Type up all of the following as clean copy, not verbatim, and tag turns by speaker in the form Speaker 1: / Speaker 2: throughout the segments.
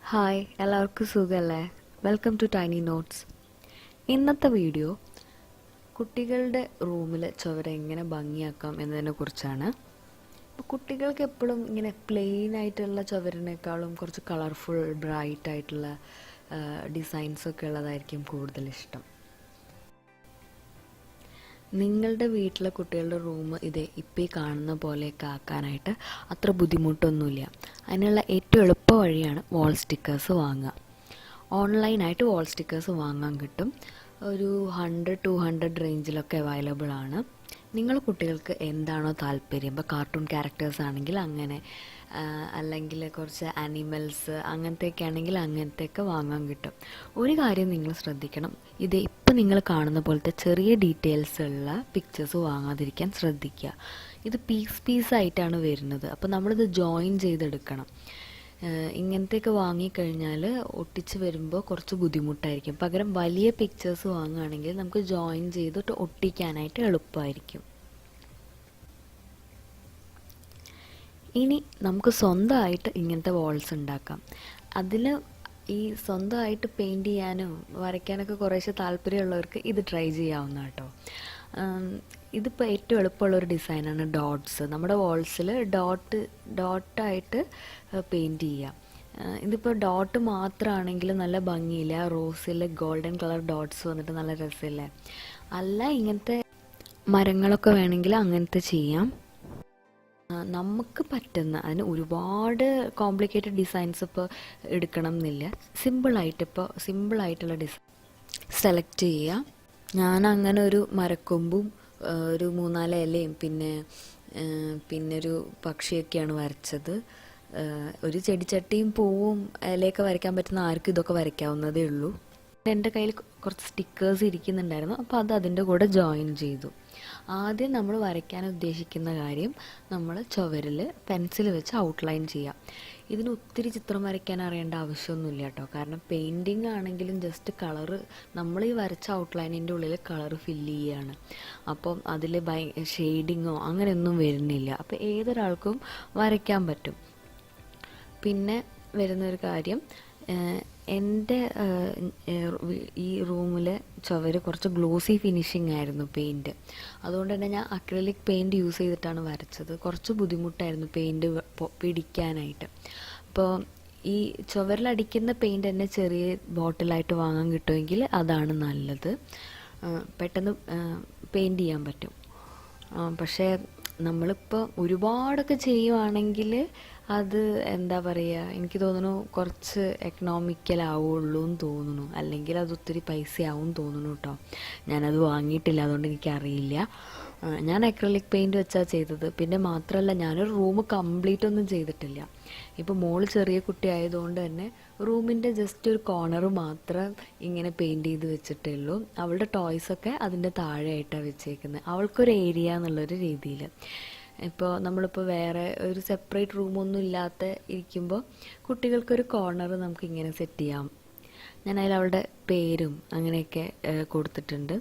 Speaker 1: Hi എല്ലാവർക്കും സുഖമല്ലേ? Welcome to tiny notes. ഇന്നത്തെ വീഡിയോ കുട്ടികളുടെ റൂമിൽ ചുവരെ എങ്ങനെ ഭംഗിയാക്കാം എന്നതിനെ കുറിച്ചാണ്. അപ്പോൾ കുട്ടികൾക്ക് എപ്പോഴും ഇങ്ങനെ പ്ലെയിൻ ആയിട്ടുള്ള ചുവരിനേക്കാളും കുറച്ച് കളർഫുൾ ബ്രൈറ്റ് ആയിട്ടുള്ള ഡിസൈൻസൊക്കെ ഉള്ളതായിരിക്കും കൂടുതൽ ഇഷ്ടം. നിങ്ങളുടെ വീട്ടിലെ കുട്ടികളുടെ റൂം ഇപ്പോൾ ഈ കാണുന്ന പോലെയൊക്കെ ആക്കാനായിട്ട് അത്ര ബുദ്ധിമുട്ടൊന്നുമില്ല. അതിനുള്ള ഏറ്റവും എളുപ്പ വഴിയാണ് വാൾ സ്റ്റിക്കേഴ്സ് വാങ്ങുക. ഓൺലൈനായിട്ട് വാൾ സ്റ്റിക്കേഴ്സ് വാങ്ങാൻ കിട്ടും. ഒരു 100-200 റേഞ്ചിലൊക്കെ അവൈലബിൾ ആണ്. നിങ്ങൾ കുട്ടികൾക്ക് എന്താണോ താല്പര്യം, ഇപ്പോൾ കാർട്ടൂൺ ക്യാരക്ടേഴ്സ് ആണെങ്കിൽ അങ്ങനെ, അല്ലെങ്കിൽ കുറച്ച് ആനിമൽസ് അങ്ങനത്തെയൊക്കെ ആണെങ്കിൽ അങ്ങനത്തെയൊക്കെ വാങ്ങാൻ കിട്ടും. ഒരു കാര്യം നിങ്ങൾ ശ്രദ്ധിക്കണം, ഇപ്പം നിങ്ങൾ കാണുന്ന പോലത്തെ ചെറിയ ഡീറ്റെയിൽസ് ഉള്ള പിക്ചേഴ്സ് വാങ്ങാതിരിക്കാൻ ശ്രദ്ധിക്കുക. ഇത് പീസായിട്ടാണ് വരുന്നത്. അപ്പോൾ നമ്മളിത് ജോയിൻ ചെയ്തെടുക്കണം. ഇങ്ങനത്തെയൊക്കെ വാങ്ങിക്കഴിഞ്ഞാൽ ഒട്ടിച്ച് വരുമ്പോൾ കുറച്ച് ബുദ്ധിമുട്ടായിരിക്കും. പകരം വലിയ പിക്ചേഴ്സ് വാങ്ങുകയാണെങ്കിൽ നമുക്ക് ജോയിൻ ചെയ്തിട്ട് ഒട്ടിക്കാനായിട്ട് എളുപ്പമായിരിക്കും. ഇനി നമുക്ക് സ്വന്തമായിട്ട് ഇങ്ങനത്തെ വാൾസ് ഉണ്ടാക്കാം. അതിൽ ഈ സ്വന്തമായിട്ട് പെയിൻറ് ചെയ്യാനും വരയ്ക്കാനൊക്കെ കുറേശ്ശെ താല്പര്യമുള്ളവർക്ക് ഇത് ട്രൈ ചെയ്യാവുന്ന കേട്ടോ. ഇതിപ്പോൾ ഏറ്റവും എളുപ്പമുള്ളൊരു ഡിസൈനാണ് ഡോട്ട്സ്. നമ്മുടെ വാൾസിൽ ഡോട്ടായിട്ട് പെയിൻറ് ചെയ്യാം. ഇതിപ്പോൾ ഡോട്ട് മാത്രമാണെങ്കിൽ നല്ല ഭംഗിയില്ല. റോസിൽ ഗോൾഡൻ കളർ ഡോട്ട്സ് വന്നിട്ട് നല്ല രസമില്ലേ? അല്ല, ഇങ്ങനത്തെ മരങ്ങളൊക്കെ വേണമെങ്കിൽ അങ്ങനത്തെ ചെയ്യാം. നമുക്ക് പറ്റുന്ന, അതിന് ഒരുപാട് കോംപ്ലിക്കേറ്റഡ് ഡിസൈൻസ് ഇപ്പോൾ എടുക്കണം എന്നില്ല. സിമ്പിളായിട്ടുള്ള ഡിസൈൻ സെലക്ട് ചെയ്യുക. ഞാൻ അങ്ങനെ ഒരു മരക്കൊമ്പും ഒരു 3-4 ഇലയും പിന്നെ ഒരു പക്ഷിയൊക്കെയാണ് വരച്ചത്. ഒരു ചെടിച്ചട്ടിയും പൂവും ഇലയൊക്കെ വരയ്ക്കാൻ പറ്റുന്ന ആർക്കും ഇതൊക്കെ വരയ്ക്കാവുന്നതേ ഉള്ളൂ. എൻ്റെ കയ്യിൽ കുറച്ച് സ്റ്റിക്കേഴ്സ് ഇരിക്കുന്നുണ്ടായിരുന്നു, അപ്പോൾ അത് അതിൻ്റെ കൂടെ ജോയിൻ ചെയ്തു. ആദ്യം നമ്മൾ വരയ്ക്കാൻ ഉദ്ദേശിക്കുന്ന കാര്യം നമ്മൾ ചുവരിൽ പെൻസിൽ വെച്ച് ഔട്ട്ലൈൻ ചെയ്യാം. ഇതിന് ഒത്തിരി ചിത്രം വരയ്ക്കാൻ അറിയേണ്ട ആവശ്യമൊന്നുമില്ല കേട്ടോ. കാരണം പെയിൻറ്റിങ് ആണെങ്കിലും ജസ്റ്റ് കളറ്, നമ്മൾ ഈ വരച്ച ഔട്ട്ലൈനിൻ്റെ ഉള്ളിൽ കളറ് ഫില്ല് ചെയ്യുകയാണ്. അപ്പം അതിൽ ഷെയ്ഡിങ്ങോ അങ്ങനെയൊന്നും വരുന്നില്ല. അപ്പോൾ ഏതൊരാൾക്കും വരയ്ക്കാൻ പറ്റും. പിന്നെ വരുന്നൊരു കാര്യം, എൻ്റെ ഈ റൂമിലെ ചുവര് കുറച്ച് ഗ്ലോസി ഫിനിഷിംഗ് ആയിരുന്നു പെയിൻറ്റ്. അതുകൊണ്ട് തന്നെ ഞാൻ അക്രിലിക് പെയിൻറ്റ് യൂസ് ചെയ്തിട്ടാണ് വരച്ചത്. കുറച്ച് ബുദ്ധിമുട്ടായിരുന്നു പെയിൻറ്റ് പിടിക്കാനായിട്ട്. അപ്പോൾ ഈ ചുവരിലടിക്കുന്ന പെയിൻറ്റ് തന്നെ ചെറിയ ബോട്ടിലായിട്ട് വാങ്ങാൻ കിട്ടുമെങ്കിൽ അതാണ് നല്ലത്. പെട്ടെന്ന് പെയിൻറ്റ് ചെയ്യാൻ പറ്റും. പക്ഷേ നമ്മളിപ്പോൾ ഒരുപാടൊക്കെ ചെയ്യുവാണെങ്കിൽ അത് എന്താ പറയുക, എനിക്ക് തോന്നുന്നു കുറച്ച് എക്കണോമിക്കലാവുള്ളൂ എന്ന് തോന്നുന്നു. അല്ലെങ്കിൽ അത് ഒത്തിരി പൈസയാവും തോന്നുന്നു കേട്ടോ. ഞാനത് വാങ്ങിയിട്ടില്ല, അതുകൊണ്ട് എനിക്കറിയില്ല. ഞാൻ അക്രിലിക് പെയിൻറ്റ് വെച്ചാണ് ചെയ്തത്. പിന്നെ മാത്രമല്ല, ഞാനൊരു റൂം കംപ്ലീറ്റ് ഒന്നും ചെയ്തിട്ടില്ല. ഇപ്പോൾ മോള് ചെറിയ കുട്ടി ആയതുകൊണ്ട് തന്നെ റൂമിൻ്റെ ജസ്റ്റ് ഒരു കോർണർ മാത്രം ഇങ്ങനെ പെയിൻറ്റ് ചെയ്ത് വെച്ചിട്ടേ ഉള്ളൂ. അവളുടെ ടോയ്സൊക്കെ അതിൻ്റെ താഴെയായിട്ടാണ് വെച്ചേക്കുന്നത്, അവൾക്കൊരു ഏരിയ എന്നുള്ളൊരു രീതിയിൽ. ഇപ്പോൾ നമ്മളിപ്പോൾ വേറെ ഒരു സെപ്പറേറ്റ് റൂമൊന്നും ഇല്ലാത്ത ഇരിക്കുമ്പോൾ കുട്ടികൾക്കൊരു കോർണർ നമുക്ക് ഇങ്ങനെ സെറ്റ് ചെയ്യാം. ഞാൻ അതിൽ അവളുടെ പേരും അങ്ങനെയൊക്കെ കൊടുത്തിട്ടുണ്ട്.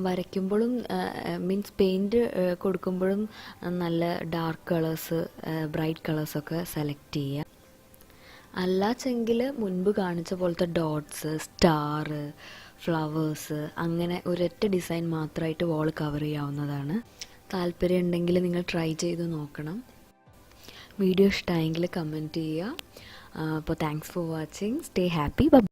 Speaker 1: വരയ്ക്കുമ്പോഴും മീൻസ് പെയിൻറ്റ് കൊടുക്കുമ്പോഴും നല്ല ഡാർക്ക് കളേഴ്സ്, ബ്രൈറ്റ് കളേഴ്സൊക്കെ സെലക്ട് ചെയ്യുക. അല്ലാച്ചെങ്കിൽ മുൻപ് കാണിച്ച പോലത്തെ ഡോട്ട്സ്, സ്റ്റാർ, ഫ്ലവേഴ്സ് അങ്ങനെ ഒരൊറ്റ ഡിസൈൻ മാത്രമായിട്ട് വാൾ കവർ ചെയ്യാവുന്നതാണ്. താല്പര്യം ഉണ്ടെങ്കിൽ നിങ്ങൾ ട്രൈ ചെയ്ത് നോക്കണം. വീഡിയോ ഇഷ്ടമായെങ്കിൽ കമൻറ്റ് ചെയ്യുക. അപ്പോൾ thanks for watching. Stay happy. By.